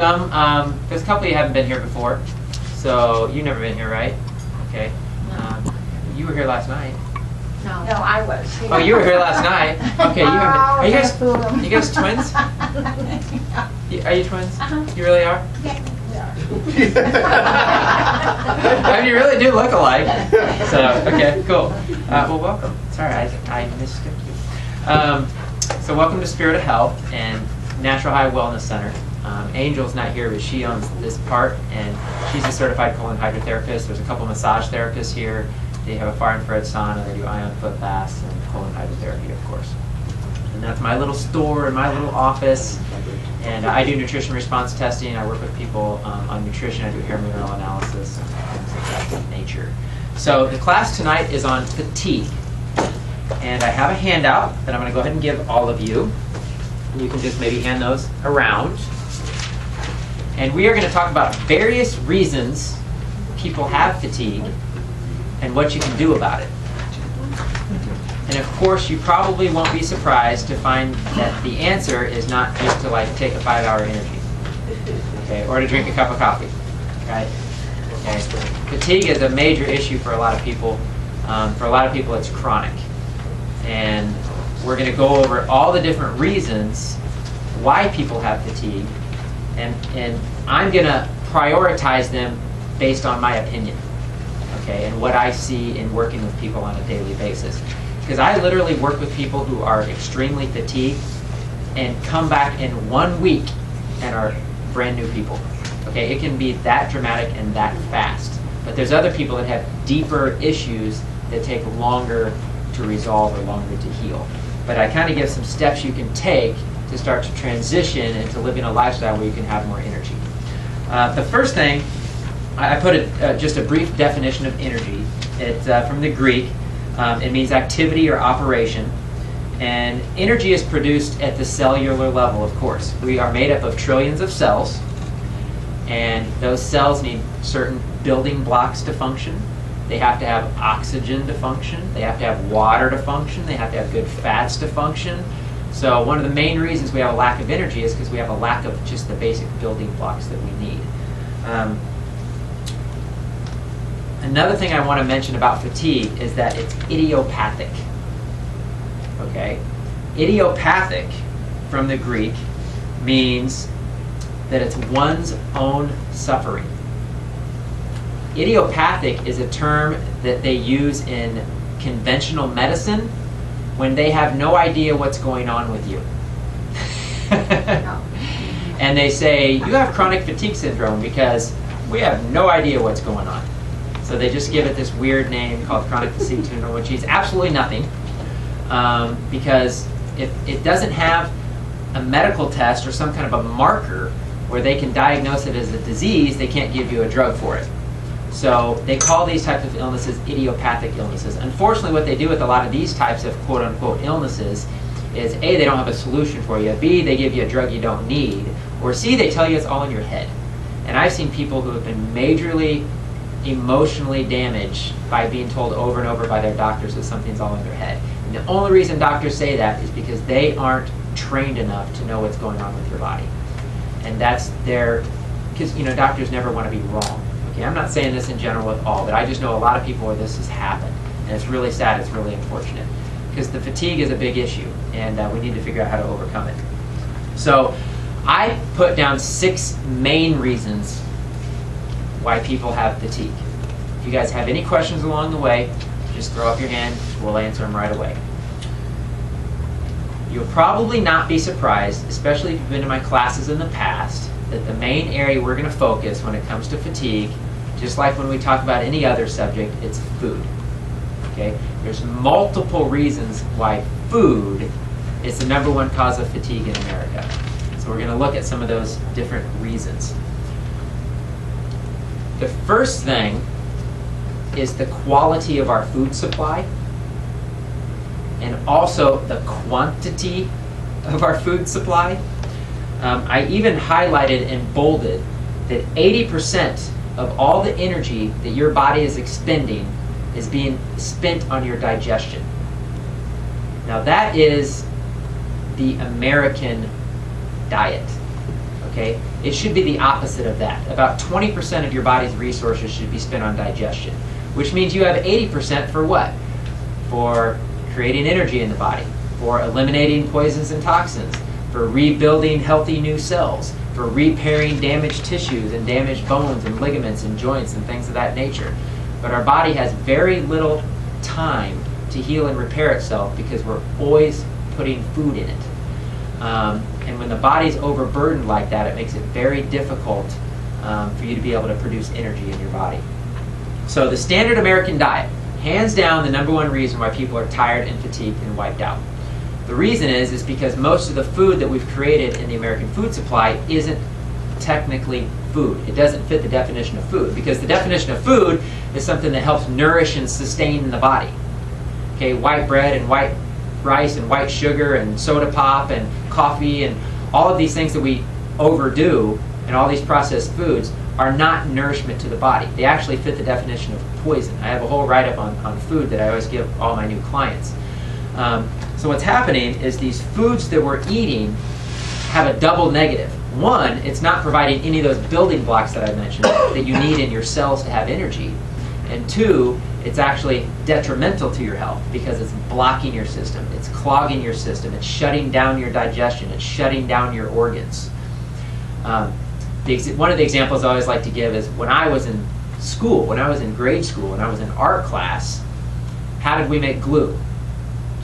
There's a couple of you haven't been here before, so you've never been here, right? Okay. You were here last night. No, I was. Oh, you were here last night. Okay, you haven't. Are you guys twins? Are you twins? You really are? I mean, you really do look alike. So, okay, cool. Well, welcome. Sorry, I misskipped you. So welcome to Spirit of Health and Natural High Wellness Center. Angel's not here, but she owns this part, and she's a certified colon hydrotherapist. There's a couple massage therapists here. They have a far infrared sauna. They do ion foot baths and colon hydrotherapy, of course. And that's my little store and my little office. And I do nutrition response testing. I work with people on nutrition. I do hair mineral analysis and things of that nature. So the class tonight is on fatigue. And I have a handout that I'm going to go ahead and give all of you. You can just maybe hand those around. And we are going to talk about various reasons people have fatigue and what you can do about it. And of course, you probably won't be surprised to find that the answer is not just to take a 5-hour energy, okay, or to drink a cup of coffee, right? Okay. Fatigue is a major issue for a lot of people. For a lot of people, it's chronic. And we're going to go over all the different reasons why people have fatigue, and I'm going to prioritize them based on my opinion, okay, and what I see in working with people on a daily basis. Because I literally work with people who are extremely fatigued and come back in 1 week and are brand new people. Okay, it can be that dramatic and that fast. But there's other people that have deeper issues that take longer to resolve or longer to heal. But I kind of give some steps you can take to start to transition into living a lifestyle where you can have more energy. The first thing, I put just a brief definition of energy. It's from the Greek. It means activity or operation. And energy is produced at the cellular level, of course. We are made up of trillions of cells. And those cells need certain building blocks to function. They have to have oxygen to function. They have to have water to function. They have to have good fats to function. So one of the main reasons we have a lack of energy is because we have a lack of just the basic building blocks that we need. Another thing I want to mention about fatigue is that it's idiopathic. Okay? Idiopathic, from the Greek, means that it's one's own suffering. Idiopathic is a term that they use in conventional medicine when they have no idea what's going on with you. And they say, you have chronic fatigue syndrome because we have no idea what's going on. So they just give it this weird name called chronic fatigue syndrome, which is absolutely nothing, because if it doesn't have a medical test or some kind of a marker where they can diagnose it as a disease, they can't give you a drug for it. So they call these types of illnesses idiopathic illnesses. Unfortunately, what they do with a lot of these types of quote-unquote illnesses is A, they don't have a solution for you, B, they give you a drug you don't need, or C, they tell you it's all in your head. And I've seen people who have been majorly emotionally damaged by being told over and over by their doctors that something's all in their head. And the only reason doctors say that is because they aren't trained enough to know what's going on with your body. And that's because doctors never want to be wrong. Okay, I'm not saying this in general with all, but I just know a lot of people where this has happened. And it's really sad, it's really unfortunate. Because the fatigue is a big issue, and we need to figure out how to overcome it. So I put down 6 main reasons why people have fatigue. If you guys have any questions along the way, just throw up your hand, we'll answer them right away. You'll probably not be surprised, especially if you've been to my classes in the past, that the main area we're going to focus when it comes to fatigue, just like when we talk about any other subject, it's food. Okay? There's multiple reasons why food is the #1 cause of fatigue in America. So we're going to look at some of those different reasons. The first thing is the quality of our food supply, and also the quantity of our food supply. I even highlighted and bolded that 80% of all the energy that your body is expending is being spent on your digestion. Now that is the American diet. Okay? It should be the opposite of that. About 20% of your body's resources should be spent on digestion, which means you have 80% for what? For creating energy in the body, for eliminating poisons and toxins, for rebuilding healthy new cells, for repairing damaged tissues and damaged bones and ligaments and joints and things of that nature. But our body has very little time to heal and repair itself because we're always putting food in it. And when the body's overburdened like that, it makes it very difficult for you to be able to produce energy in your body. So the standard American diet, hands down the number one reason why people are tired and fatigued and wiped out. The reason is because most of the food that we've created in the American food supply isn't technically food. It doesn't fit the definition of food, because the definition of food is something that helps nourish and sustain the body. Okay, white bread and white rice and white sugar and soda pop and coffee and all of these things that we overdo and all these processed foods are not nourishment to the body. They actually fit the definition of poison. I have a whole write-up on food that I always give all my new clients. So what's happening is these foods that we're eating have a double negative. One, it's not providing any of those building blocks that I mentioned that you need in your cells to have energy. And two, it's actually detrimental to your health because it's blocking your system, it's clogging your system, it's shutting down your digestion, it's shutting down your organs. One of the examples I always like to give is when I was in school, when I was in grade school, when I was in art class, how did we make glue?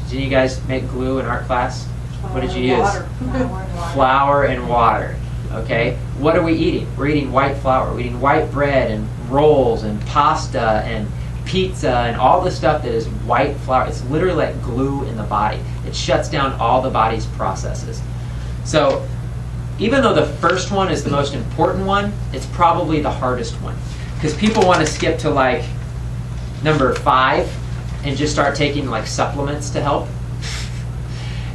Did you guys make glue in art class? What did you use? Water. Flour and water. Okay? What are we eating? We're eating white flour. We're eating white bread and rolls and pasta and pizza and all the stuff that is white flour. It's literally like glue in the body. It shuts down all the body's processes. So even though the first one is the most important one, it's probably the hardest one. Because people want to skip to like number 5 and just start taking like supplements to help.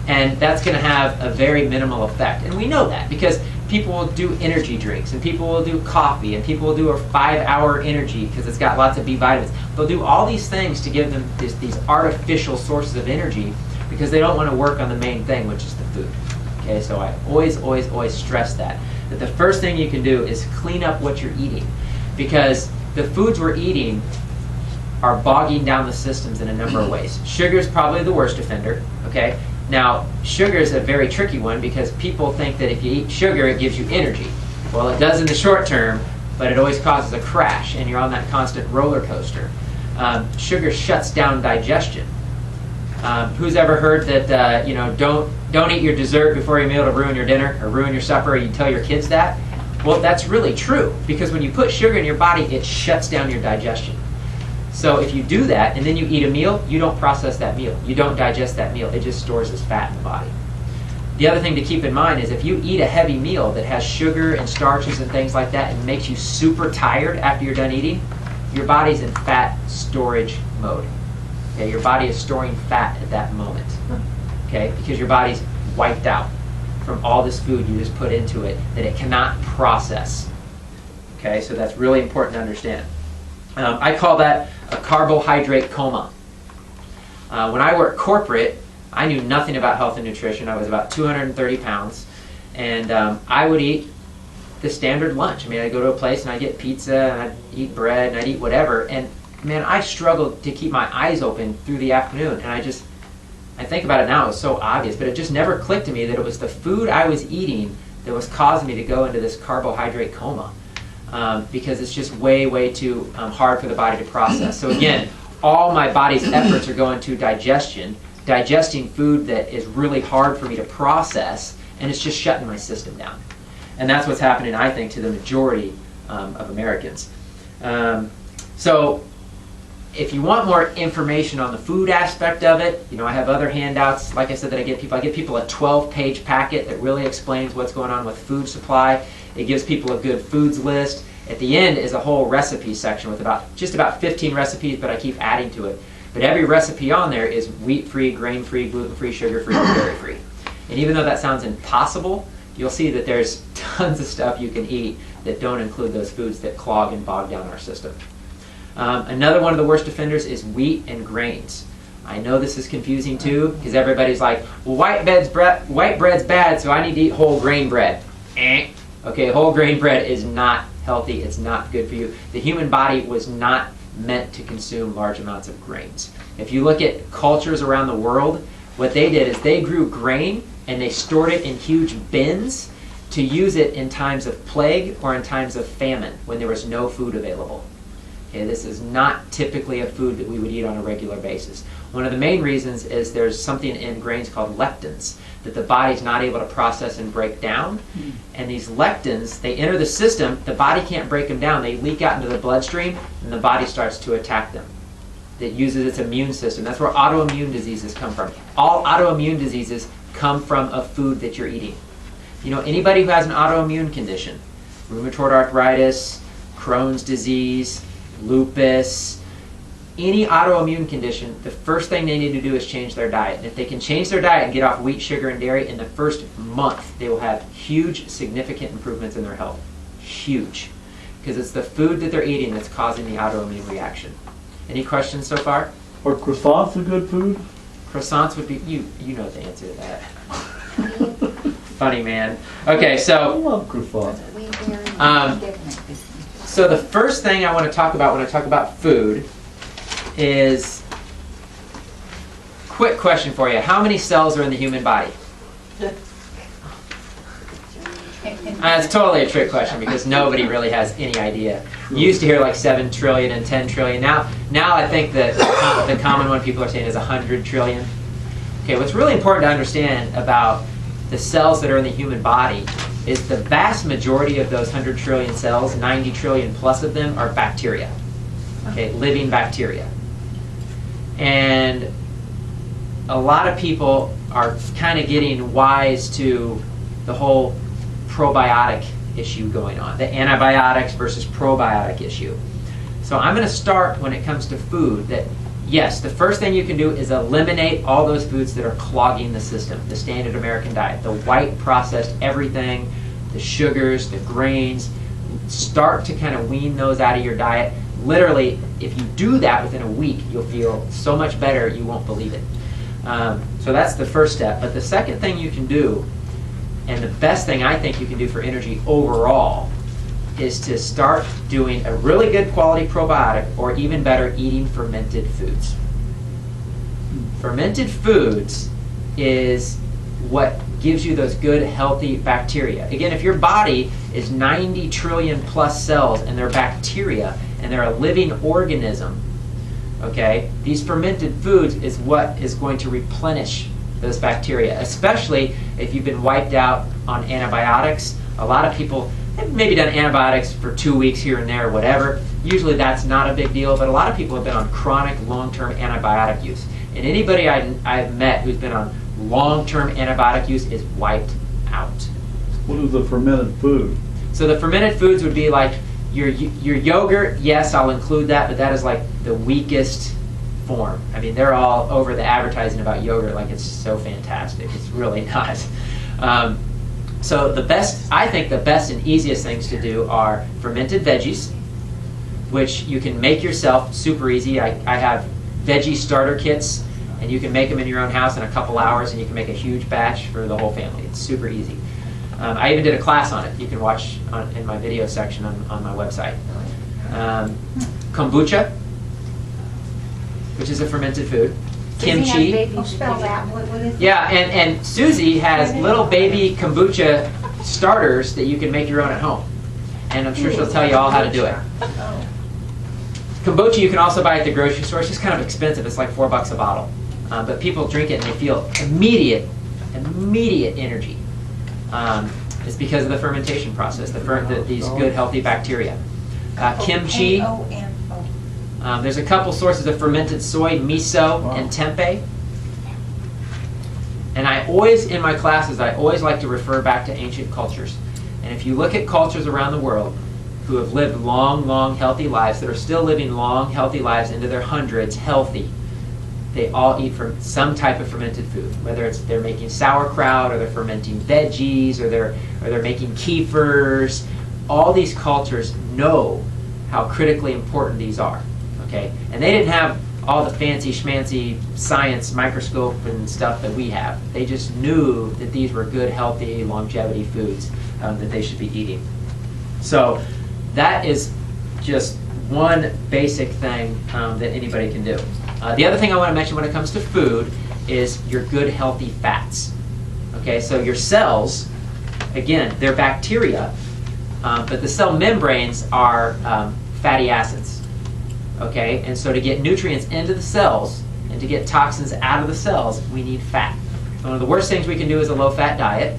And that's going to have a very minimal effect. And we know that because people will do energy drinks and people will do coffee and people will do a 5-hour energy because it's got lots of B vitamins. They'll do all these things to give them these artificial sources of energy because they don't want to work on the main thing, which is the food. Okay, so I always stress that the first thing you can do is clean up what you're eating, because the foods we're eating are bogging down the systems in a number of ways. Sugar is probably the worst offender. Okay, now sugar is a very tricky one because people think that if you eat sugar it gives you energy. Well, it does in the short term, but it always causes a crash and you're on that constant roller coaster. Sugar shuts down digestion. Who's ever heard that don't eat your dessert before your meal to ruin your dinner or ruin your supper? You tell your kids that? Well, that's really true, because when you put sugar in your body, it shuts down your digestion. So if you do that and then you eat a meal, you don't process that meal. You don't digest that meal. It just stores as fat in the body. The other thing to keep in mind is if you eat a heavy meal that has sugar and starches and things like that and makes you super tired after you're done eating, your body's in fat storage mode. Okay, your body is storing fat at that moment. Okay, because your body's wiped out from all this food you just put into it that it cannot process. Okay, so that's really important to understand. I call that a carbohydrate coma. When I worked corporate, I knew nothing about health and nutrition. I was about 230 pounds, and I would eat the standard lunch. I mean, I'd go to a place and I'd get pizza, and I'd eat bread, and I'd eat whatever, and man, I struggled to keep my eyes open through the afternoon, and I think about it now, it was so obvious, but it just never clicked to me that it was the food I was eating that was causing me to go into this carbohydrate coma, because it's just way too hard for the body to process. So again, all my body's efforts are going to digesting food that is really hard for me to process, and it's just shutting my system down. And that's what's happening, I think, to the majority of Americans. So if you want more information on the food aspect of it, I have other handouts, like I said, that I give people. I give people a 12-page packet that really explains what's going on with food supply. It gives people a good foods list. At the end is a whole recipe section with just about 15 recipes, but I keep adding to it. But every recipe on there is wheat-free, grain-free, gluten-free, sugar-free, and dairy-free. And even though that sounds impossible, you'll see that there's tons of stuff you can eat that don't include those foods that clog and bog down our system. Another one of the worst offenders is wheat and grains. I know this is confusing too, because everybody's like, well, white bread's bad, so I need to eat whole grain bread. Okay, whole grain bread is not healthy. It's not good for you. The human body was not meant to consume large amounts of grains. If you look at cultures around the world, what they did is they grew grain and they stored it in huge bins to use it in times of plague or in times of famine when there was no food available. Okay, this is not typically a food that we would eat on a regular basis. One of the main reasons is there's something in grains called lectins that the body's not able to process and break down. And these lectins, they enter the system, the body can't break them down, they leak out into the bloodstream, and the body starts to attack them. It uses its immune system. That's where autoimmune diseases come from. All autoimmune diseases come from a food that you're eating. You know, anybody who has an autoimmune condition, rheumatoid arthritis, Crohn's disease, lupus, any autoimmune condition, the first thing they need to do is change their diet. And if they can change their diet and get off wheat, sugar, and dairy, in the first month, they will have huge, significant improvements in their health. Huge. Because it's the food that they're eating that's causing the autoimmune reaction. Any questions so far? Are croissants a good food? Croissants would be, you know the answer to that. Funny man. Okay, I so love croissants. so the first thing I want to talk about when I talk about food is, quick question for you. How many cells are in the human body? It's totally a trick question because nobody really has any idea. You used to hear like 7 trillion and 10 trillion. Now I think that the common one people are saying is 100 trillion. Okay, what's really important to understand about the cells that are in the human body is the vast majority of those 100 trillion cells, 90 trillion plus of them, are bacteria. Okay, living bacteria. And a lot of people are kind of getting wise to the whole probiotic issue going on, the antibiotics versus probiotic issue. So I'm going to start when it comes to food that, yes, the first thing you can do is eliminate all those foods that are clogging the system, the standard American diet, the white processed everything, the sugars, the grains. Start to kind of wean those out of your diet. Literally, if you do that within a week, you'll feel so much better you won't believe it. So that's the first step. But the second thing you can do, and the best thing I think you can do for energy overall, is to start doing a really good quality probiotic, or even better, eating fermented foods. Fermented foods is what gives you those good, healthy bacteria. Again, if your body is 90 trillion plus cells and they're bacteria and they're a living organism, okay, these fermented foods is what is going to replenish those bacteria, especially if you've been wiped out on antibiotics. A lot of people have maybe done antibiotics for 2 weeks here and there, whatever. Usually that's not a big deal, but a lot of people have been on chronic long-term antibiotic use. And anybody I've met who's been on long-term antibiotic use is wiped out. What is the fermented food? So the fermented foods would be like your yogurt. Yes, I'll include that, but that is like the weakest form. I mean, they're all over the advertising about yogurt like it's so fantastic. It's really not. So I think the best and easiest things to do are fermented veggies, which you can make yourself super easy. I have veggie starter kits, and you can make them in your own house in a couple hours, and you can make a huge batch for the whole family. It's super easy. I even did a class on it. You can watch in my video section on my website. Kombucha, which is a fermented food. Kimchi. Oh, spell that. What is it? Yeah, and Susie has little baby kombucha starters that you can make your own at home. And I'm sure she'll tell you all how to do it. Kombucha you can also buy at the grocery store. It's just kind of expensive. It's like $4 a bottle. But people drink it and they feel immediate energy. It's because of the fermentation process, these good healthy bacteria. Kimchi. There's a couple sources of fermented soy, miso, and tempeh. And in my classes, I always like to refer back to ancient cultures. And if you look at cultures around the world who have lived long, long, healthy lives, that are still living long, healthy lives into their hundreds, healthy, they all eat from some type of fermented food. Whether it's they're making sauerkraut, or they're fermenting veggies, or they're making kefirs. All these cultures know how critically important these are. Okay, and they didn't have all the fancy schmancy science microscope and stuff that we have. They just knew that these were good, healthy, longevity foods. that they should be eating. So that is just one basic thing that anybody can do. The other thing I want to mention when it comes to food is your good healthy fats. Okay, so your cells, again, they're bacteria, but the cell membranes are fatty acids. Okay, and so to get nutrients into the cells and to get toxins out of the cells, we need fat. One of the worst things we can do is a low-fat diet.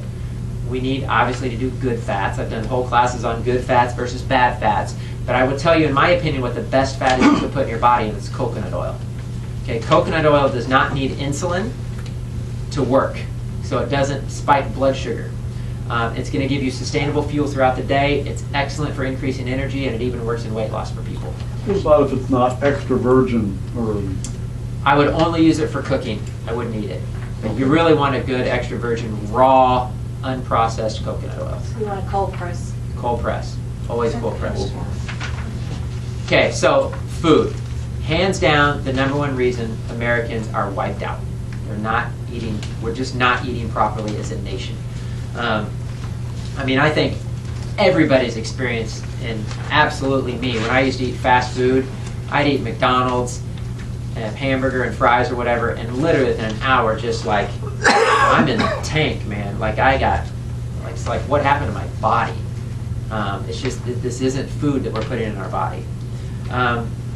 We need, obviously, to do good fats. I've done whole classes on good fats versus bad fats. But I would tell you, in my opinion, what the best fat is to put in your body, and it's coconut oil. Okay, coconut oil does not need insulin to work, so it doesn't spike blood sugar. It's going to give you sustainable fuel throughout the day. It's excellent for increasing energy, and it even works in weight loss for people. What about if it's not extra virgin or? I would only use it for cooking. I wouldn't eat it. But you really want a good extra virgin, raw, unprocessed coconut oil. So you want a cold press? Cold press. Always cold pressed. Okay, so food. Hands down, the number one reason Americans are wiped out. They're not eating, we're just not eating properly as a nation. I mean, I think everybody's experienced, and absolutely me, when I used to eat fast food, I'd eat McDonald's, and hamburger and fries or whatever, and literally within an hour, just like, I'm in the tank, man. Like it's like, what happened to my body? It's just, this isn't food that we're putting in our body.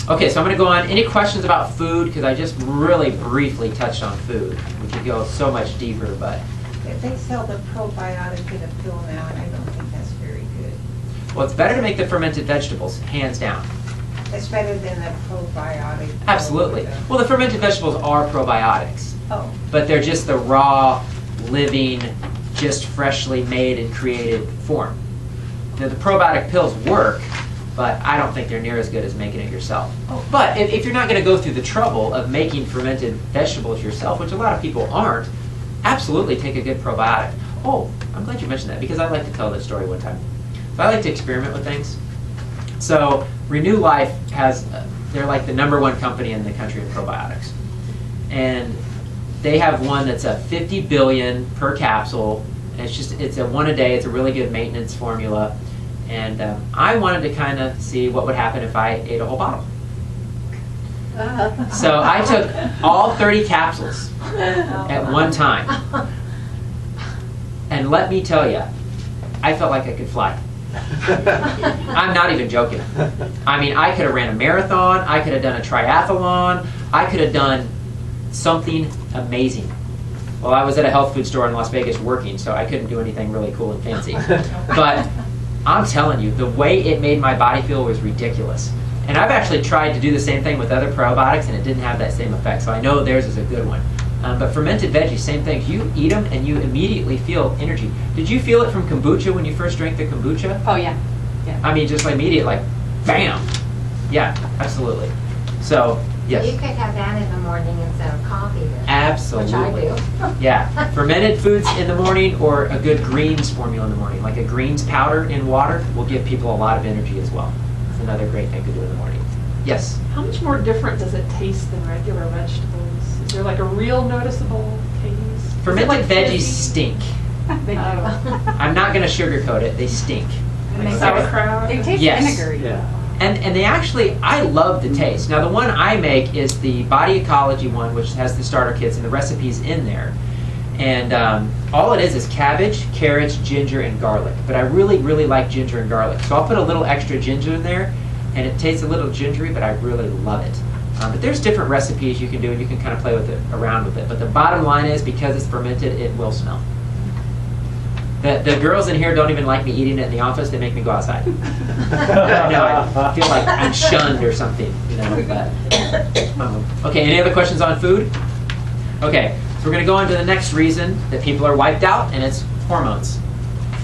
Okay, so I'm going to go on. Any questions about food? Because I just really briefly touched on food. We could go so much deeper, but. They sell the probiotic in a pill now, and I don't think that's very good. Well, it's better to make the fermented vegetables, hands down. It's better than the probiotic. Absolutely. Well, the fermented vegetables are probiotics. Oh. But they're just the raw, living, just freshly made and created form. Now, the probiotic pills work, but I don't think they're near as good as making it yourself. Oh. But if you're not going to go through the trouble of making fermented vegetables yourself, which a lot of people aren't, absolutely take a good probiotic. Oh, I'm glad you mentioned that, because I like to tell this story one time. So I like to experiment with things. So Renew Life has, they're like the #1 company in the country in probiotics. And they have one that's a 50 billion per capsule. And it's a one a day. It's a really good maintenance formula. And I wanted to kind of see what would happen if I ate a whole bottle. So I took all 30 capsules at one time. And let me tell you, I felt like I could fly. I'm not even joking. I mean, I could have ran a marathon. I could have done a triathlon. I could have done something amazing. Well, I was at a health food store in Las Vegas working, so I couldn't do anything really cool and fancy. But I'm telling you, the way it made my body feel was ridiculous. And I've actually tried to do the same thing with other probiotics, and it didn't have that same effect. So I know theirs is a good one. But fermented veggies, same thing. You eat them, and you immediately feel energy. Did you feel it from kombucha when you first drank the kombucha? Oh, yeah. Yeah. I mean, just like immediate, like, bam. Yeah, absolutely. So, yes. You could have that in the morning instead of coffee then. Absolutely. Which I do. Yeah. Fermented foods in the morning, or a good greens formula in the morning. Like a greens powder in water will give people a lot of energy as well. It's another great thing to do in the morning. Yes? How much more different does it taste than regular vegetables? Is there like a real noticeable taste? Fermented like veggies fizzy? stink. They do. I'm not going to sugarcoat it. They stink. And they Okay. sauerkraut? They taste Yes. vinegary. Yeah. And they actually, I love the taste. Now the one I make is the Body Ecology one, which has the starter kits and the recipes in there. And all it is cabbage, carrots, ginger, and garlic. But I really, really like ginger and garlic. So I'll put a little extra ginger in there, and it tastes a little gingery, but I really love it. But there's different recipes you can do, and you can kind of play with it, around with it. But the bottom line is, because it's fermented, it will smell. The girls in here don't even like me eating it in the office. They make me go outside. I know, I feel like I'm shunned or something, you know. But, okay, any other questions on food? Okay, so we're going to go on to the next reason that people are wiped out, and it's hormones.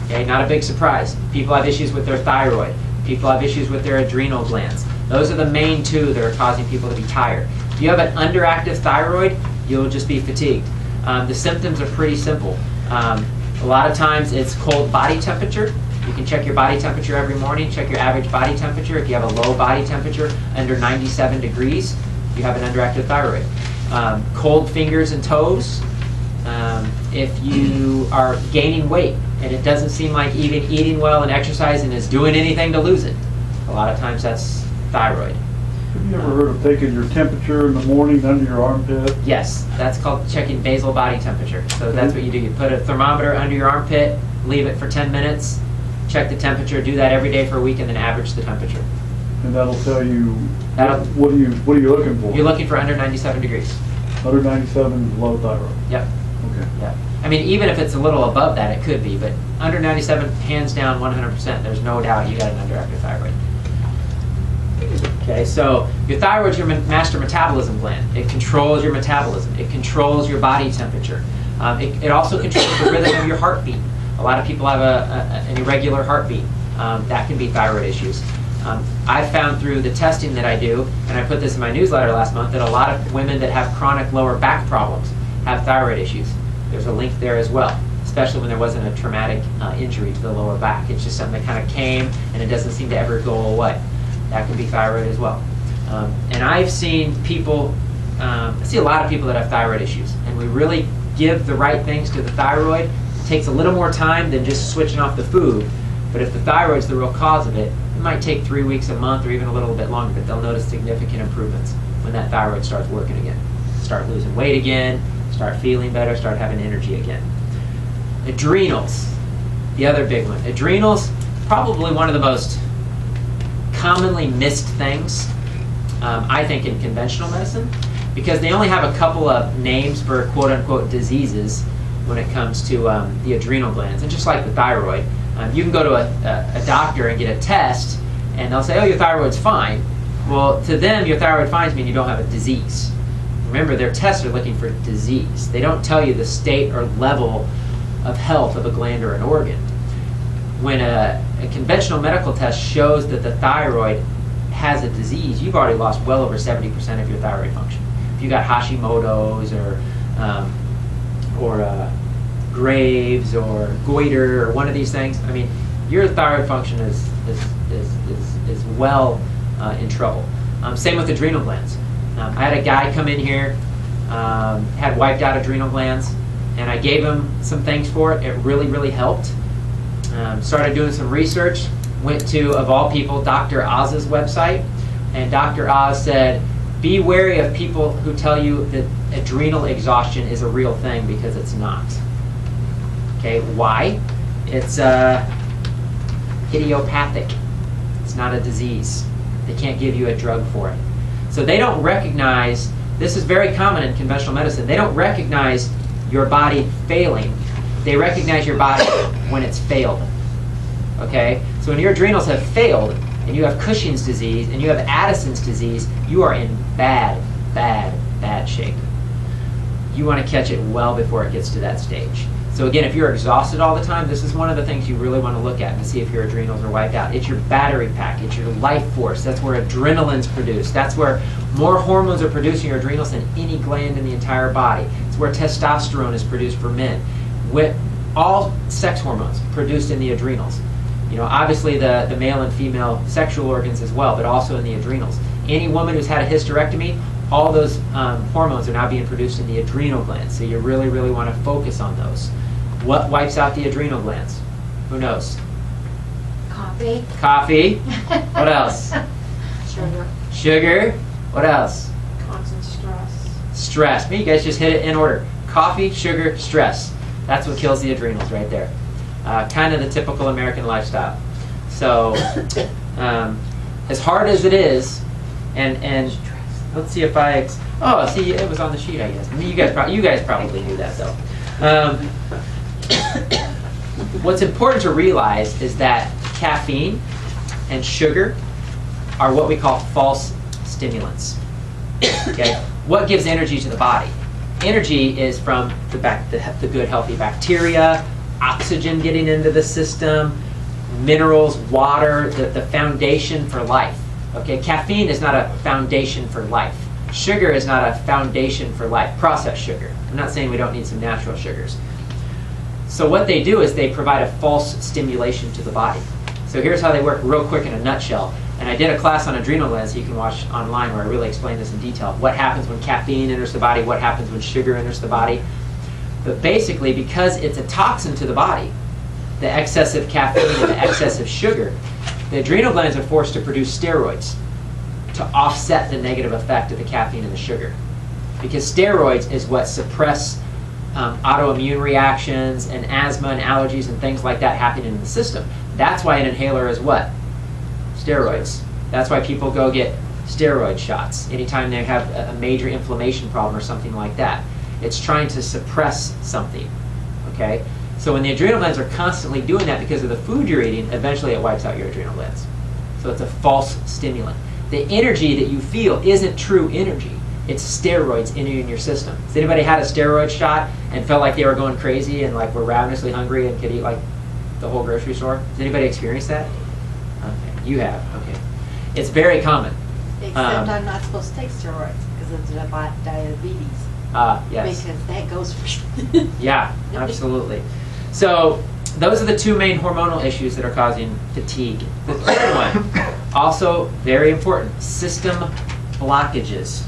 Okay, not a big surprise. People have issues with their thyroid. People have issues with their adrenal glands. Those are the main two that are causing people to be tired. If you have an underactive thyroid, you'll just be fatigued. The symptoms are pretty simple. A lot of times it's cold body temperature. You can check your body temperature every morning, check your average body temperature. If you have a low body temperature, under 97 degrees, you have an underactive thyroid. Cold fingers and toes. If you are gaining weight, and it doesn't seem like even eating well and exercising is doing anything to lose it. A lot of times that's thyroid. Have you ever heard of taking your temperature in the morning under your armpit? Yes, that's called checking basal body temperature. So that's what you do. You put a thermometer under your armpit, leave it for 10 minutes, check the temperature, do that every day for a week, and then average the temperature. And that'll tell you, That'll- what are you looking for? You're looking for under 97 degrees. 197 is low thyroid. Yep. Okay. Yeah. I mean, even if it's a little above that, it could be, but under 97, hands down, 100%. There's no doubt you got an underactive thyroid. Okay, so your thyroid's your master metabolism gland. It controls your metabolism. It controls your body temperature. It also controls the rhythm of your heartbeat. A lot of people have an irregular heartbeat. That can be thyroid issues. I found through the testing that I do, and I put this in my newsletter last month, that a lot of women that have chronic lower back problems have thyroid issues. There's a link there as well, especially when there wasn't a traumatic injury to the lower back. It's just something that kind of came and it doesn't seem to ever go away. That could be thyroid as well. And I've seen people, I see a lot of people that have thyroid issues, and we really give the right things to the thyroid. It takes a little more time than just switching off the food, but if the thyroid's the real cause of it, it might take 3 weeks, a month, or even a little bit longer, but they'll notice significant improvements when that thyroid starts working again. Start losing weight again, start feeling better, start having energy again. Adrenals, the other big one. Adrenals, probably one of the most commonly missed things, I think, in conventional medicine, because they only have a couple of names for quote-unquote diseases when it comes to the adrenal glands. And just like the thyroid, you can go to a doctor and get a test, and they'll say, oh, your thyroid's fine. Well, to them, your thyroid fine means you don't have a disease. Remember, their tests are looking for disease. They don't tell you the state or level of health of a gland or an organ. When a conventional medical test shows that the thyroid has a disease, you've already lost well over 70% of your thyroid function. If you got Hashimoto's or Graves or goiter or one of these things, I mean, your thyroid function is well in trouble. Same with adrenal glands. I had a guy come in here, had wiped out adrenal glands, and I gave him some things for it. It really, really helped. Started doing some research, went to, of all people, Dr. Oz's website, and Dr. Oz said, be wary of people who tell you that adrenal exhaustion is a real thing, because it's not. Okay, why? It's idiopathic. It's not a disease. They can't give you a drug for it. So they don't recognize, this is very common in conventional medicine, they don't recognize your body failing. They recognize your body when it's failed. Okay? So when your adrenals have failed, and you have Cushing's disease, and you have Addison's disease, you are in bad, bad, bad shape. You want to catch it well before it gets to that stage. So again, if you're exhausted all the time, this is one of the things you really want to look at to see if your adrenals are wiped out. It's your battery pack. It's your life force. That's where adrenaline's produced. That's where more hormones are produced in your adrenals than any gland in the entire body. It's where testosterone is produced for men. With all sex hormones produced in the adrenals. You know, obviously the male and female sexual organs as well, but also in the adrenals. Any woman who's had a hysterectomy, all those hormones are now being produced in the adrenal glands. So you really, really want to focus on those. What wipes out the adrenal glands? Who knows? Coffee. Coffee. What else? Sugar. Sugar. What else? Constant stress. Stress. Me, you guys just hit it in order. Coffee, sugar, stress. That's what kills the adrenals right there. Kind of the typical American lifestyle. So, as hard as it is, and let's see if I. Oh, see, it was on the sheet, I guess. I mean, you guys probably knew that though. What's important to realize is that caffeine and sugar are what we call false stimulants. Okay, what gives energy to the body? Energy is from the good, healthy bacteria, oxygen getting into the system, minerals, water, the foundation for life. Okay, caffeine is not a foundation for life. Sugar is not a foundation for life. Processed sugar. I'm not saying we don't need some natural sugars. So what they do is they provide a false stimulation to the body. So here's how they work real quick in a nutshell. And I did a class on adrenal glands you can watch online where I really explain this in detail. What happens when caffeine enters the body, what happens when sugar enters the body. But basically, because it's a toxin to the body, the excessive caffeine and the excessive sugar, the adrenal glands are forced to produce steroids to offset the negative effect of the caffeine and the sugar. Because steroids is what suppress autoimmune reactions and asthma and allergies and things like that happening in the system. That's why an inhaler is what? Steroids. That's why people go get steroid shots anytime they have a major inflammation problem or something like that. It's trying to suppress something, okay? So when the adrenal glands are constantly doing that because of the food you're eating, eventually it wipes out your adrenal glands. So it's a false stimulant. The energy that you feel isn't true energy. It's steroids entering your system. Has anybody had a steroid shot and felt like they were going crazy and like were ravenously hungry and could eat like the whole grocery store? Has anybody experienced that? Okay, you have, okay. It's very common. Except I'm not supposed to take steroids because of diabetes. Yes. Because that goes for Yeah, absolutely. So those are the two main hormonal issues that are causing fatigue. The third one, also very important, system blockages.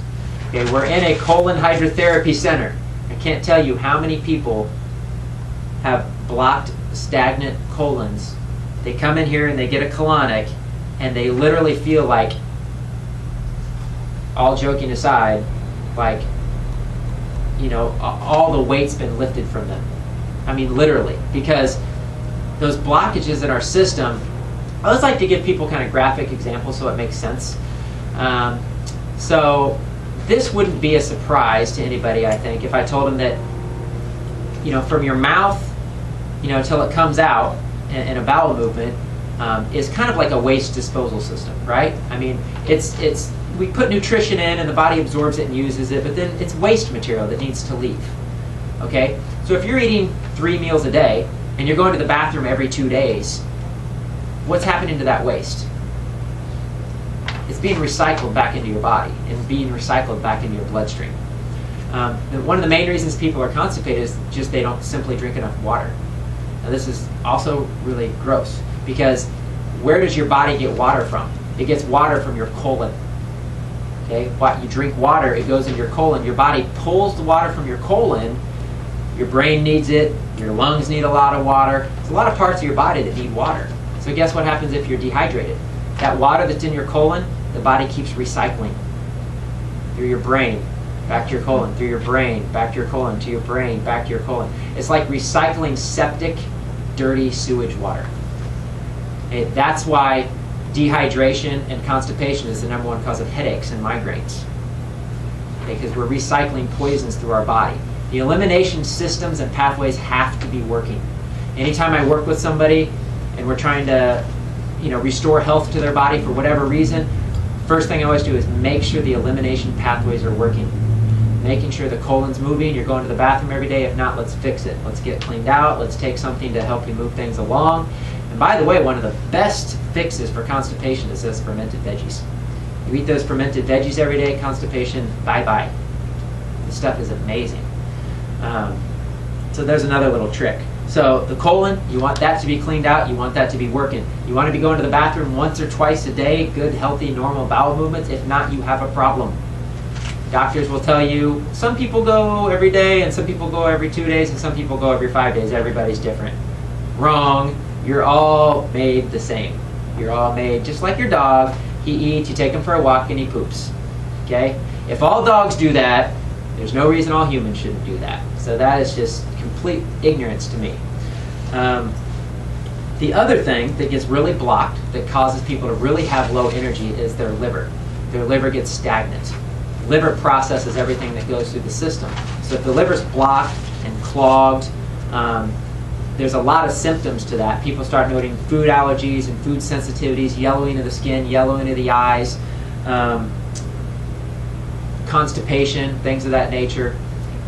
Okay, we're in a colon hydrotherapy center. I can't tell you how many people have blocked, stagnant colons. They come in here and they get a colonic and they literally feel like, all joking aside, like, you know, all the weight's been lifted from them. I mean, literally, because those blockages in our system, I always like to give people kind of graphic examples so it makes sense. So this wouldn't be a surprise to anybody, I think, if I told them that, you know, from your mouth, you know, until it comes out in a bowel movement, is kind of like a waste disposal system, right? I mean, it's we put nutrition in and the body absorbs it and uses it, but then it's waste material that needs to leave. Okay? So if you're eating 3 meals a day and you're going to the bathroom every 2 days, what's happening to that waste? It's being recycled back into your body and being recycled back into your bloodstream. One of the main reasons people are constipated is just they don't simply drink enough water. Now this is also really gross because where does your body get water from? It gets water from your colon. Okay, you drink water, it goes in your colon. Your body pulls the water from your colon. Your brain needs it. Your lungs need a lot of water. There's a lot of parts of your body that need water. So guess what happens if you're dehydrated? That water that's in your colon, the body keeps recycling through your brain, back to your colon, through your brain, back to your colon, to your brain, back to your colon. It's like recycling septic, dirty sewage water. Okay, that's why dehydration and constipation is the #1 cause of headaches and migraines. Because we're recycling poisons through our body. The elimination systems and pathways have to be working. Anytime I work with somebody and we're trying to, you know, restore health to their body for whatever reason, first thing I always do is make sure the elimination pathways are working. Making sure the colon's moving, you're going to the bathroom every day. If not, let's fix it. Let's get cleaned out. Let's take something to help you move things along. And by the way, one of the best fixes for constipation is those fermented veggies. You eat those fermented veggies every day, constipation, bye-bye. This stuff is amazing. So there's another little trick. So the colon, you want that to be cleaned out. You want that to be working. You want to be going to the bathroom once or twice a day, good, healthy, normal bowel movements. If not, you have a problem. Doctors will tell you some people go every day and some people go every 2 days and some people go every 5 days. Everybody's different. Wrong. You're all made the same. You're all made just like your dog. He eats, you take him for a walk, and he poops. Okay? If all dogs do that, there's no reason all humans shouldn't do that. So that is just complete ignorance to me. The other thing that gets really blocked, that causes people to really have low energy, is their liver. Their liver gets stagnant. Liver processes everything that goes through the system. So if the liver's blocked and clogged, there's a lot of symptoms to that. People start noting food allergies and food sensitivities, yellowing of the skin, yellowing of the eyes, constipation, things of that nature.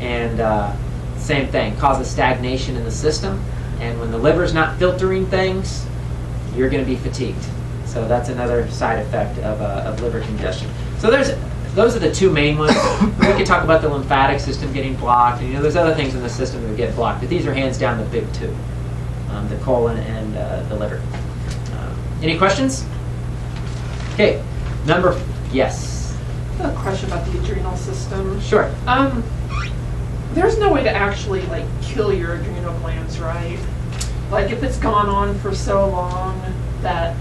And same thing, causes stagnation in the system. And when the liver's not filtering things, you're going to be fatigued. So that's another side effect of liver congestion. So those are the two main ones. We could talk about the lymphatic system getting blocked. And, you know, there's other things in the system that get blocked, but these are hands down the big two, the colon and the liver. Any questions? Okay, yes. I have a question about the adrenal system. Sure. There's no way to actually like kill your adrenal glands, right? Like if it's gone on for so long that,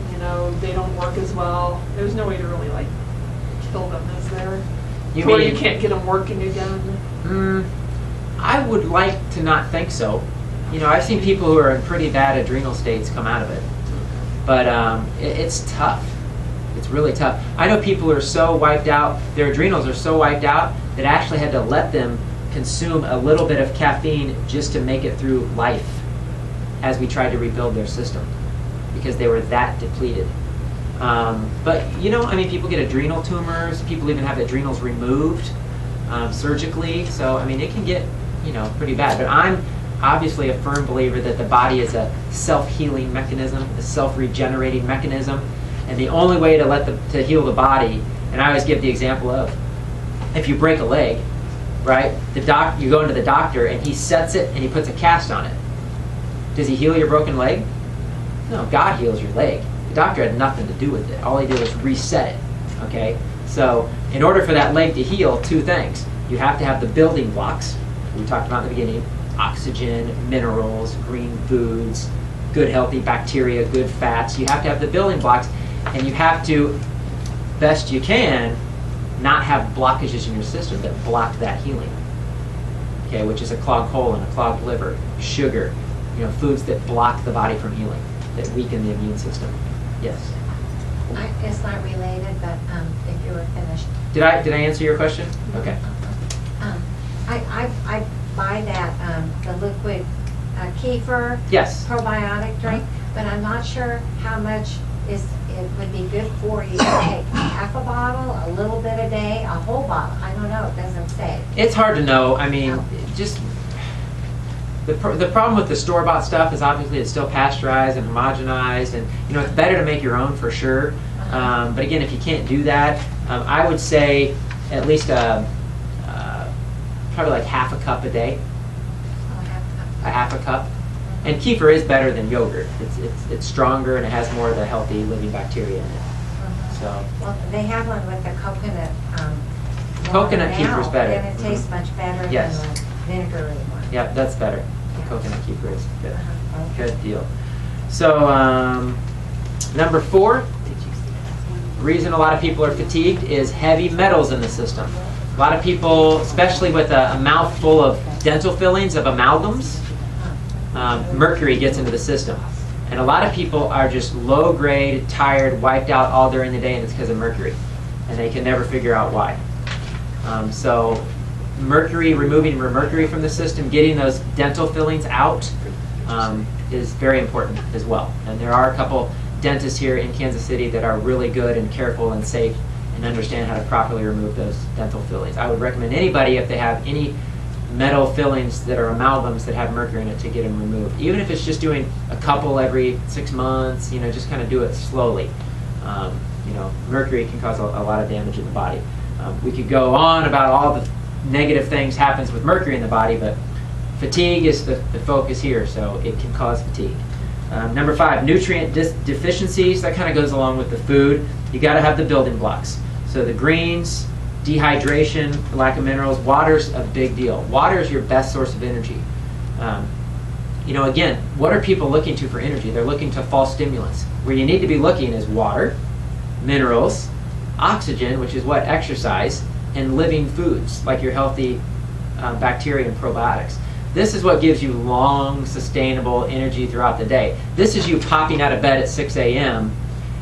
they don't work as well, there's no way to really like kill them, is there? Or you can't get them working again? I would like to not think so. I've seen people who are in pretty bad adrenal states come out of it. But it's tough. It's really tough. I know people who are so wiped out, their adrenals are so wiped out, that actually had to let them consume a little bit of caffeine just to make it through life as we tried to rebuild their system, because they were that depleted. But people get adrenal tumors. People even have adrenals removed surgically. So it can get pretty bad. But I'm obviously a firm believer that the body is a self-healing mechanism, a self-regenerating mechanism, and the only way to heal the body, and I always give the example of, if you break a leg, right? You go into the doctor and he sets it and he puts a cast on it. Does he heal your broken leg? No, God heals your leg. The doctor had nothing to do with it. All he did was reset it. Okay? So in order for that leg to heal, two things. You have to have the building blocks we talked about in the beginning: oxygen, minerals, green foods, good healthy bacteria, good fats. You have to have the building blocks, and you have to, best you can, not have blockages in your system that block that healing. Okay, which is a clogged colon, a clogged liver, sugar, foods that block the body from healing, that weaken the immune system. Yes. It's not related, but if you were finished. Did I answer your question? Okay. I buy that, the liquid kefir Yes. probiotic drink, but I'm not sure how much it would be good for you to take. Half a bottle, a little bit a day, a whole bottle. I don't know, it doesn't say. It's hard to know. Just the problem with the store-bought stuff is obviously it's still pasteurized and homogenized, and it's better to make your own for sure. But again, if you can't do that, I would say at least probably like half a cup a day. A half a cup. And kefir is better than yogurt. It's stronger and it has more of the healthy living bacteria in it. So. Well, they have one with the coconut. Coconut kefir is better. And it tastes much better Yes. than the vinegary one. Yeah, that's better. Yeah. Coconut kefir is good. Okay. Good deal. So number 4, reason a lot of people are fatigued is heavy metals in the system. A lot of people, especially with a mouth full of dental fillings, of amalgams, mercury gets into the system. And a lot of people are just low grade, tired, wiped out all during the day, and it's because of mercury. And they can never figure out why. So removing mercury from the system, getting those dental fillings out is very important as well. And there are a couple dentists here in Kansas City that are really good and careful and safe and understand how to properly remove those dental fillings. I would recommend anybody, if they have any metal fillings that are amalgams that have mercury in it, to get them removed. Even if it's just doing a couple every 6 months, just kind of do it slowly. Mercury can cause a lot of damage in the body. We could go on about all the negative things happens with mercury in the body, but fatigue is the focus here, so it can cause fatigue. Number 5, nutrient deficiencies. That kind of goes along with the food. You got to have the building blocks. So the greens, dehydration, lack of minerals. Water's a big deal. Water is your best source of energy. Again, what are people looking to for energy? They're looking to false stimulants. Where you need to be looking is water, minerals, oxygen, which is what? Exercise, and living foods, like your healthy bacteria and probiotics. This is what gives you long, sustainable energy throughout the day. This is you popping out of bed at 6 a.m.,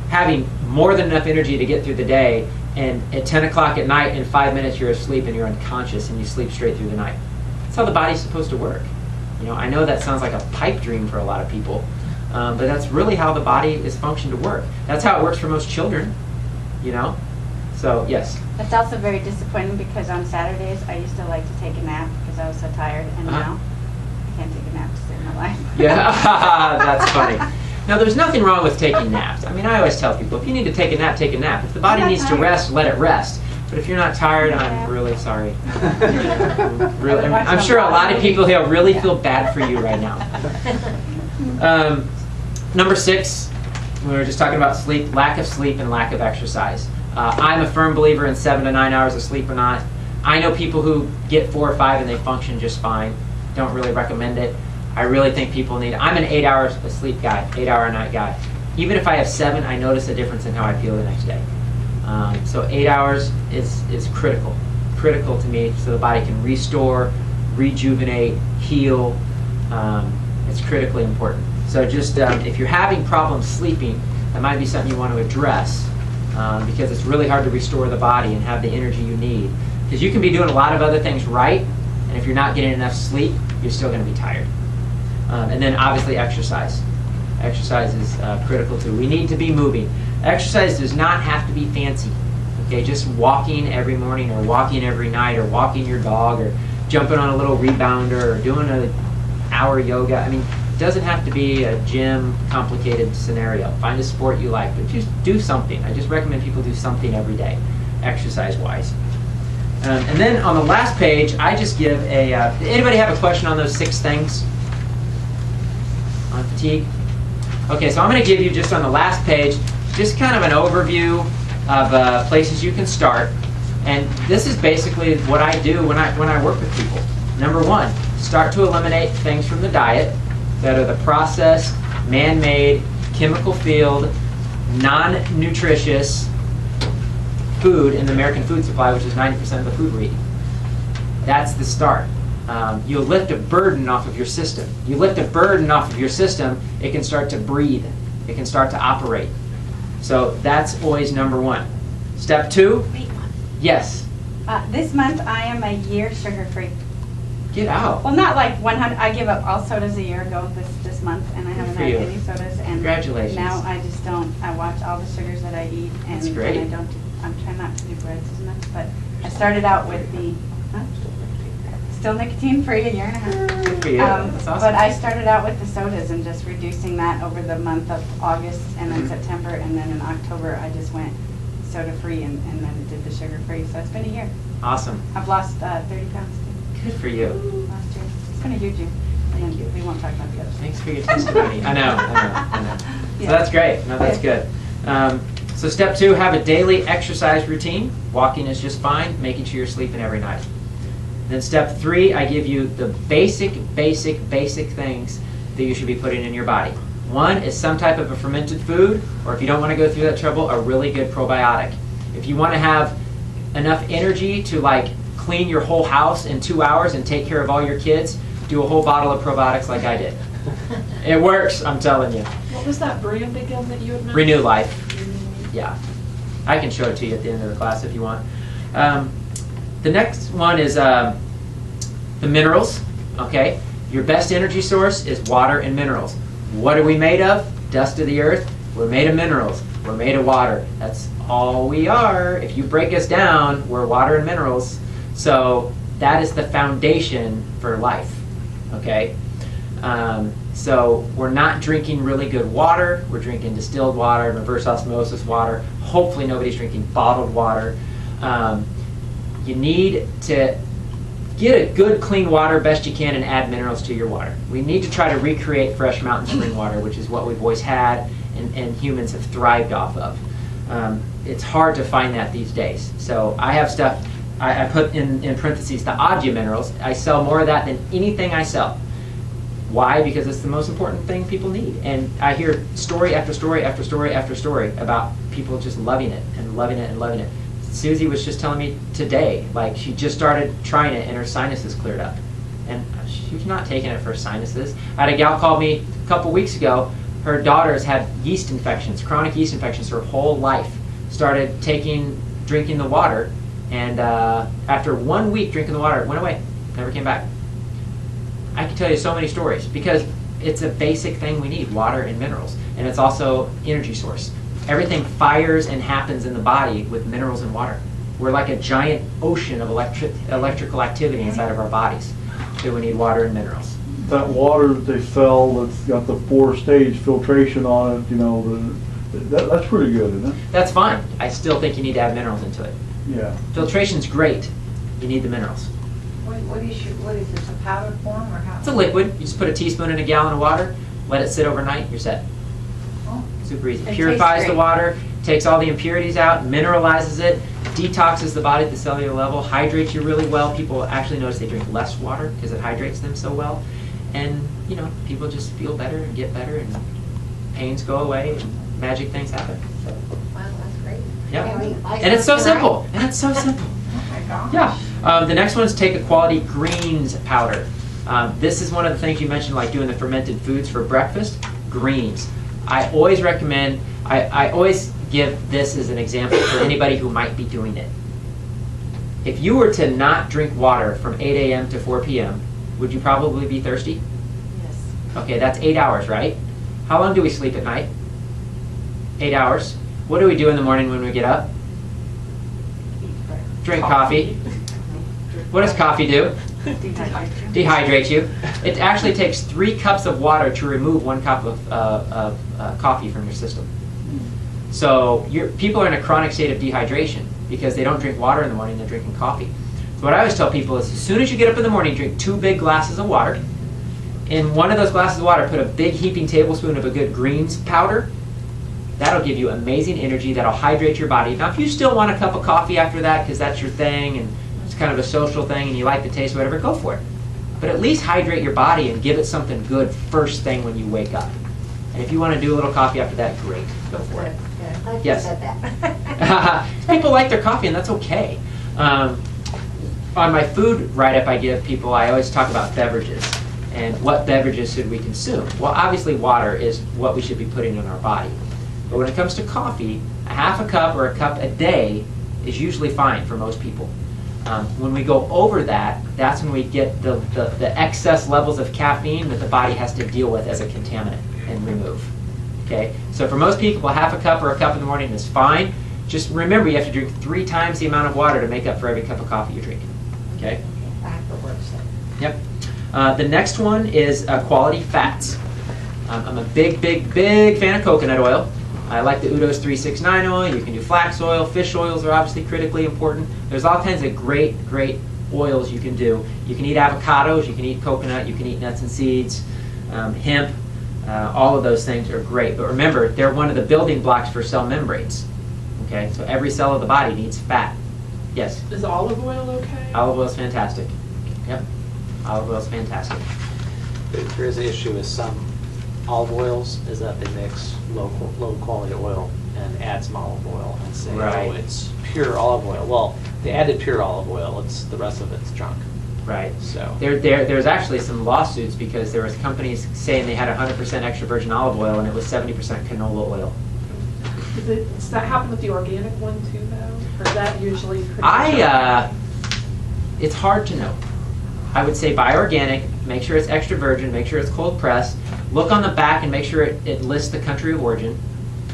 having more than enough energy to get through the day, and at 10 o'clock at night, in 5 minutes, you're asleep and you're unconscious and you sleep straight through the night. That's how the body's supposed to work. I know that sounds like a pipe dream for a lot of people, but that's really how the body is functioned to work. That's how it works for most children, So, yes. It's also very disappointing because on Saturdays, I used to like to take a nap because I was so tired, and now I can't take a nap to save my life. Yeah, that's funny. Now, there's nothing wrong with taking naps. I always tell people, if you need to take a nap, take a nap. If the body needs to rest, let it rest. But if you're not tired, I'm really sorry. I'm sure a lot of people here really feel bad for you right now. Number 6, we were just talking about sleep, lack of sleep and lack of exercise. I'm a firm believer in 7 to 9 hours of sleep or not. I know people who get 4 or 5 and they function just fine. Don't really recommend it. I really think people need, I'm an 8 hours a sleep guy, 8 hour a night guy. Even if I have 7, I notice a difference in how I feel the next day. So 8 hours is critical to me, so the body can restore, rejuvenate, heal. It's critically important. So just if you're having problems sleeping, that might be something you want to address, because it's really hard to restore the body and have the energy you need. Because you can be doing a lot of other things right, and if you're not getting enough sleep, you're still going to be tired. And then obviously exercise. Exercise is critical too. We need to be moving. Exercise does not have to be fancy. Okay, just walking every morning or walking every night or walking your dog or jumping on a little rebounder or doing an hour yoga. I mean, it doesn't have to be a gym complicated scenario. Find a sport you like, but just do something. I just recommend people do something every day, exercise-wise. And then on the last page, I just give a, anybody have a question on those 6 things? On fatigue? Okay, so I'm going to give you just on the last page, just kind of an overview of places you can start. And this is basically what I do when I work with people. Number 1, start to eliminate things from the diet that are the processed, man-made, chemical-filled, non-nutritious food in the American food supply, which is 90% of the food we're eating. That's the start. You'll lift a burden off of your system. You lift a burden off of your system, it can start to breathe. It can start to operate. So that's always number 1. Step 2? Yes. This month I am a year sugar-free. Get out. Well, not like 100. I give up all sodas a year ago this month, and I haven't for had you. any sodas. And Congratulations. now I just don't. I watch all the sugars that I eat, and, That's great. and I don't. I'm trying not to do breads as much, but I started out with the. Still nicotine-free, a year and a half. Good for you. That's awesome. But I started out with the sodas and just reducing that over the month of August and then September, and then in October I just went soda-free and then did the sugar-free. So it's been a year. Awesome. I've lost 30 pounds too. Good for you. Last year. It's been a huge year. And then we won't talk about the other Thanks things. for your testimony. I know. So Yeah. that's great. No, that's good. So step 2, have a daily exercise routine. Walking is just fine. Making sure you're sleeping every night. Then step 3, I give you the basic things that you should be putting in your body. 1 is some type of a fermented food, or if you don't want to go through that trouble, a really good probiotic. If you want to have enough energy to like clean your whole house in 2 hours and take care of all your kids, do a whole bottle of probiotics like I did. It works, I'm telling you. What was that brand again that you had mentioned? Renew Life. Yeah. I can show it to you at the end of the class if you want. The next one is the minerals. Okay, your best energy source is water and minerals. What are we made of? Dust of the earth. We're made of minerals. We're made of water. That's all we are. If you break us down, we're water and minerals. So that is the foundation for life. Okay, so we're not drinking really good water. We're drinking distilled water, reverse osmosis water. Hopefully nobody's drinking bottled water. You need to get a good clean water best you can and add minerals to your water. We need to try to recreate fresh mountain spring water, which is what we've always had and humans have thrived off of. It's hard to find that these days. So I have stuff, I put in parentheses the Adya minerals. I sell more of that than anything I sell. Why? Because it's the most important thing people need. And I hear story after story after story after story about people just loving it and loving it and loving it. Susie was just telling me today, like she just started trying it and her sinuses cleared up. And she's not taking it for sinuses. I had a gal call me a couple weeks ago. Her daughter's had yeast infections, chronic yeast infections her whole life. Started drinking the water, and after 1 week drinking the water, it went away, never came back. I can tell you so many stories because it's a basic thing we need, water and minerals. And it's also energy source. Everything fires and happens in the body with minerals and water. We're like a giant ocean of electrical activity inside of our bodies. So we need water and minerals. That water that they sell that's got the 4-stage filtration on it, you know, that's pretty good, isn't it? That's fine. I still think you need to add minerals into it. Yeah. Filtration's great. You need the minerals. What is this, a powder form or how? It's a liquid. You just put a teaspoon in a gallon of water, let it sit overnight, you're set. Oh. Super easy. It Purifies tastes the great. water, takes all the impurities out, mineralizes it, detoxes the body at the cellular level, hydrates you really well. People actually notice they drink less water because it hydrates them so well. and people just feel better and get better, and pains go away, and magic things happen. So, Wow, that's great. yeah, Can we buy and it's so some tonight? simple. And it's so simple. Oh my gosh. Yeah. The next one is take a quality greens powder. This is one of the things you mentioned, like doing the fermented foods for breakfast. Greens. I always recommend. I always give this as an example for anybody who might be doing it. If you were to not drink water from 8 a.m. to 4 p.m., would you probably be thirsty? Yes. Okay, that's 8 hours, right? How long do we sleep at night? 8 hours. What do we do in the morning when we get up? Drink coffee. What does coffee do? Dehydrate you. It actually takes 3 cups of water to remove 1 cup of coffee from your system. So people are in a chronic state of dehydration because they don't drink water in the morning, they're drinking coffee. So what I always tell people is as soon as you get up in the morning, drink 2 big glasses of water. In one of those glasses of water, put a big heaping tablespoon of a good greens powder. That'll give you amazing energy, that'll hydrate your body. Now if you still want a cup of coffee after that because that's your thing and it's kind of a social thing and you like the taste or whatever, go for it. But at least hydrate your body and give it something good first thing when you wake up. And if you want to do a little coffee after that, great, go for it. Good. Like Yes. you said that. People like their coffee, and that's okay. On my food write-up I give people, I always talk about beverages. And what beverages should we consume? Well, obviously water is what we should be putting in our body. But when it comes to coffee, a half a cup or a cup a day is usually fine for most people. When we go over that, that's when we get the excess levels of caffeine that the body has to deal with as a contaminant and remove. Okay, so for most people, a half a cup or a cup in the morning is fine. Just remember, you have to drink 3 times the amount of water to make up for every cup of coffee you're drinking. Okay? Afterwards. Yep. The next one is quality fats. I'm a big fan of coconut oil. I like the Udo's 369 oil. You can do flax oil. Fish oils are obviously critically important. There's all kinds of great oils you can do. You can eat avocados. You can eat coconut. You can eat nuts and seeds, hemp. All of those things are great. But remember, they're one of the building blocks for cell membranes. Okay, so every cell of the body needs fat. Yes? Is olive oil okay? Olive oil is fantastic. Yep. Olive oil is fantastic. There is an issue with some olive oils, is that they mix low quality oil and add some olive oil and say, Right. oh, it's pure olive oil. Well, they added pure olive oil, it's the rest of it's junk. Right. So There's actually some lawsuits because there was companies saying they had 100% extra virgin olive oil and it was 70% canola oil. Does that happen with the organic one too, though? Or is that usually pretty much It's hard to know. I would say buy organic, make sure it's extra virgin, make sure it's cold pressed. Look on the back and make sure it lists the country of origin.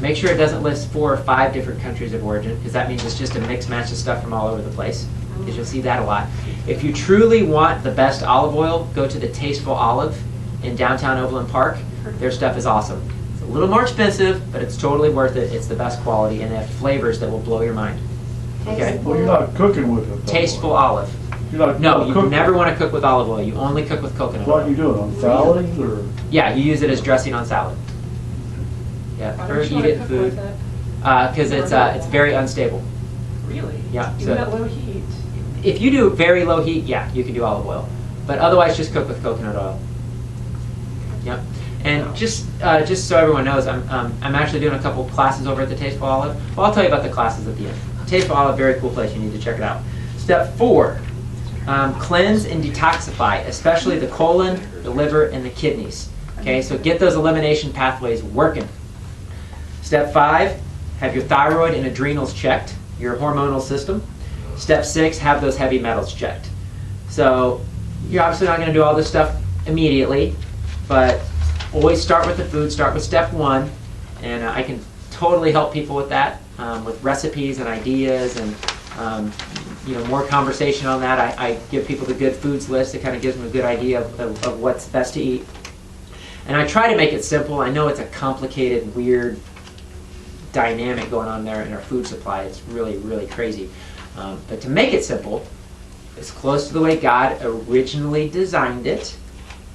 Make sure it doesn't list 4 or 5 different countries of origin, because that means it's just a mix match of stuff from all over the place. Because you'll see that a lot. If you truly want the best olive oil, go to the Tasteful Olive in downtown Overland Park. Their stuff is awesome. It's a little more expensive, but it's totally worth it. It's the best quality, and they have flavors that will blow your mind. Okay? Well, you're not cooking with it, though. Tasteful Olive. You're not No, you cooking. never want to cook with olive oil. You only cook with coconut What are you oil. doing, on salads, or? Yeah, you use it as dressing on salad. Yeah, Why or don't you eat wanna it in cook food. with it? Because it's very unstable. Really? Yeah, Even so- at low heat? If you do very low heat, yeah, you can do olive oil. But otherwise, just cook with coconut oil. Yep. And just so everyone knows, I'm actually doing a couple classes over at the Tasteful Olive. Well, I'll tell you about the classes at the end. Tasteful Olive, very cool place. You need to check it out. Step 4, cleanse and detoxify, especially the colon, the liver, and the kidneys. Okay, so get those elimination pathways working. Step 5, have your thyroid and adrenals checked, your hormonal system. Step 6, have those heavy metals checked. So you're obviously not going to do all this stuff immediately, but always start with the food, start with step 1, and I can totally help people with that, with recipes and ideas and more conversation on that. I give people the good foods list. It kind of gives them a good idea of what's best to eat. And I try to make it simple. I know it's a complicated, weird dynamic going on there in our food supply. It's really, really crazy. But to make it simple, as close to the way God originally designed it,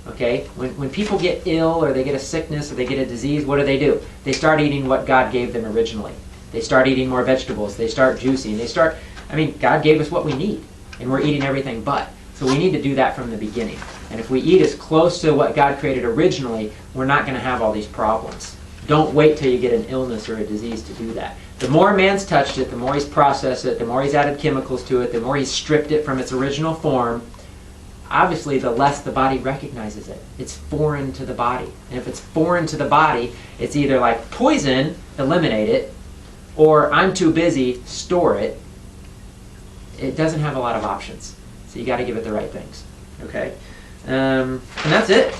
okay? When people get ill or they get a sickness or they get a disease, what do? They start eating what God gave them originally. They start eating more vegetables. They start juicing. God gave us what we need, and we're eating everything but. So we need to do that from the beginning. And if we eat as close to what God created originally, we're not going to have all these problems. Don't wait till you get an illness or a disease to do that. The more man's touched it, the more he's processed it, the more he's added chemicals to it, the more he's stripped it from its original form, obviously the less the body recognizes it. It's foreign to the body. And if it's foreign to the body, it's either like poison, eliminate it, or I'm too busy, store it. It doesn't have a lot of options. So you got to give it the right things. Okay? And that's it.